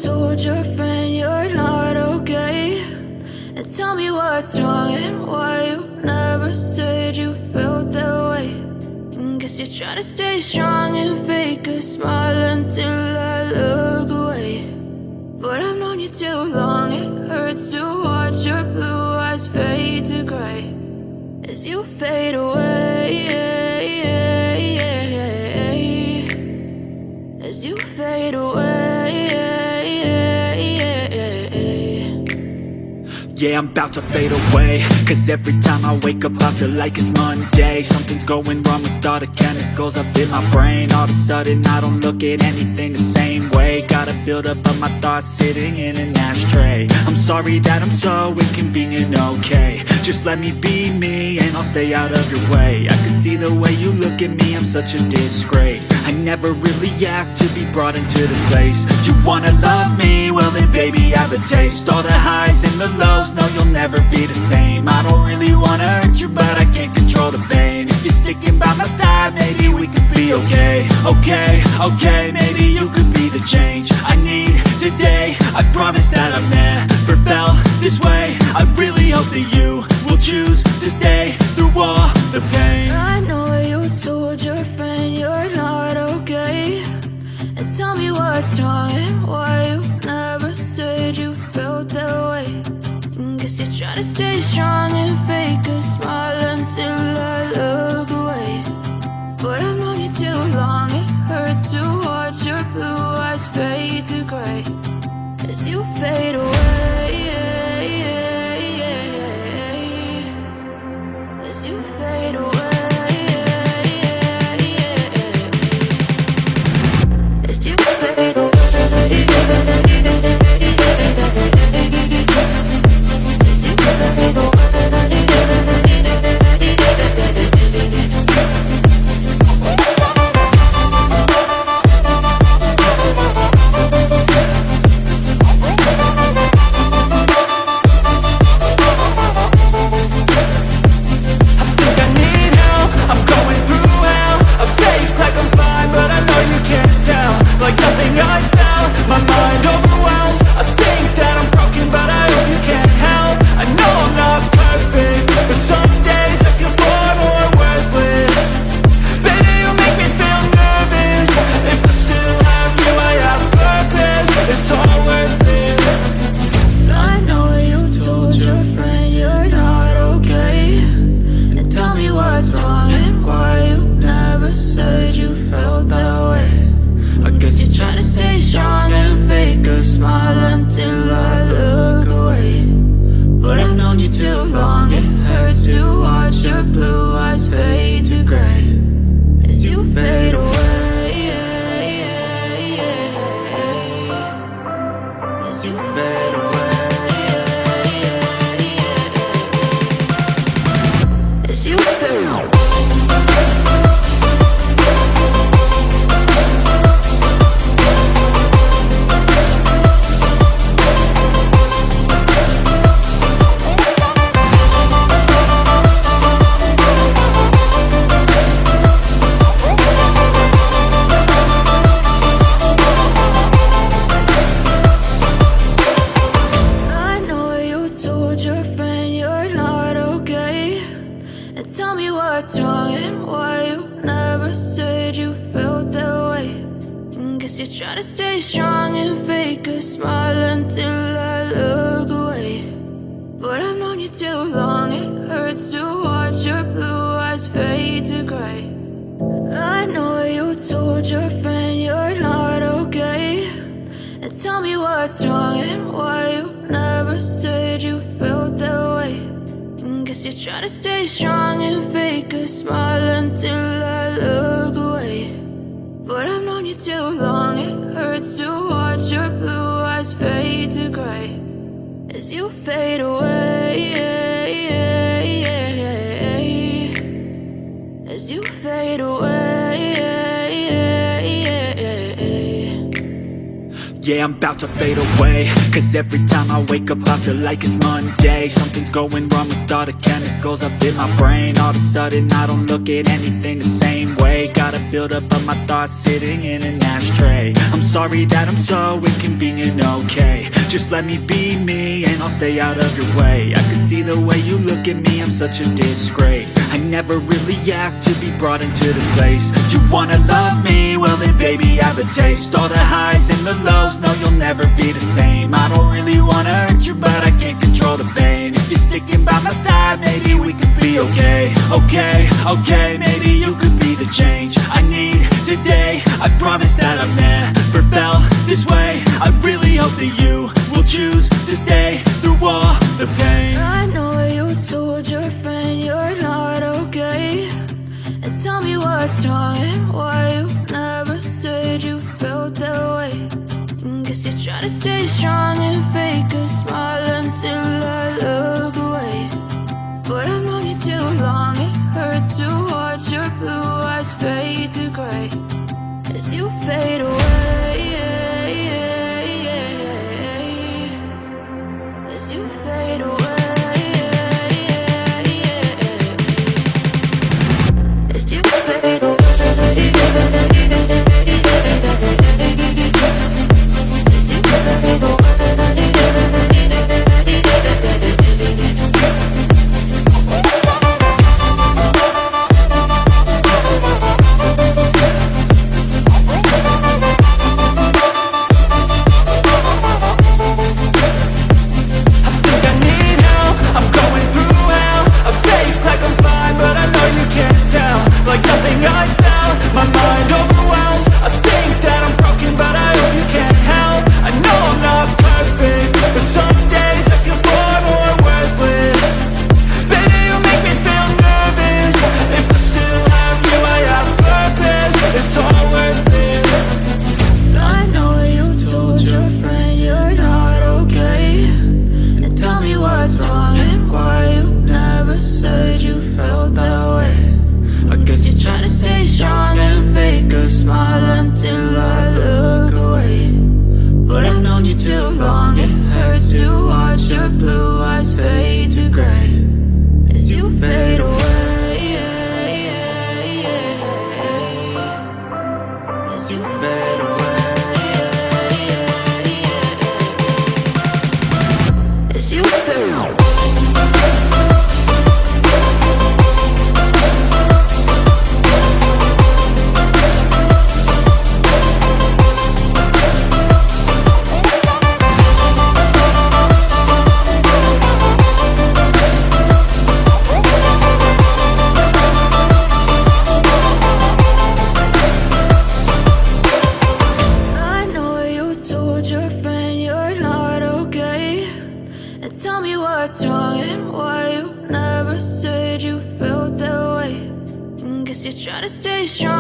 told your friend you're not okay, and tell me what's wrong and why you never said you felt that way. And guess you're trying to stay strong and fake a smile until I look away. But I've known you too long, it hurts to watch your blue eyes fade to gray as you fade away, as you fade away. Yeah, I'm about to fade away, cause every time I wake up I feel like it's Monday. Something's going wrong with all the chemicals up in my brain. All of a sudden I don't look at anything the same way. Gotta build up of my thoughts sitting in an ashtray. I'm sorry that I'm so inconvenient, okay. Just let me be me and I'll stay out of your way. I can see the way you look at me, I'm such a disgrace. I never really asked to be brought into this place. You wanna love me? Well then baby I have a taste. All the highs and the lows, no you'll never be the same. I don't really wanna hurt you but I can't control the pain. If you're sticking by my side maybe we could be okay. Okay, maybe you could be the change I need today. I promise that I've never felt this way. I really hope that you will choose to stay through all the pain. I know you told your friend you're not okay, and tell me what's wrong and why you never said you felt that way. And guess you're trying to stay strong and fake a smile until I look away. But I've known you too long, it hurts to watch your blue eyes fade to gray as you fade away, as you fade away. Yeah, I'm about to fade away, cause every time I wake up I feel like it's Monday. Something's going wrong with all the chemicals up in my brain. All of a sudden I don't look at anything the same way. Got a buildup of my thoughts sitting in an ashtray. I'm sorry that I'm so inconvenient, okay. Just let me be me and I'll stay out of your way. I can see the way you look at me, I'm such a disgrace. I never really asked to be brought into this place. You wanna love me? Well then baby I have a taste. All the highs and the lows, no you'll never be the same. I don't really wanna hurt you but I can't control the pain. If you're sticking by my side, maybe we could be okay. Okay, maybe you could be the change I need today. I promise that I've never felt this way. I really hope that you will choose to stay through all the pain. I know you told your friend you're not okay, and tell me what's wrong and why you never said you felt that way. Guess you're trying to stay strong and fake a smile until I look away. But I've known you too long, it hurts to watch your blue eyes fade to gray as you fade away. As you fade away. As you fade away. Tell me what's wrong and why you never said you felt that way. Guess you're trying to stay strong.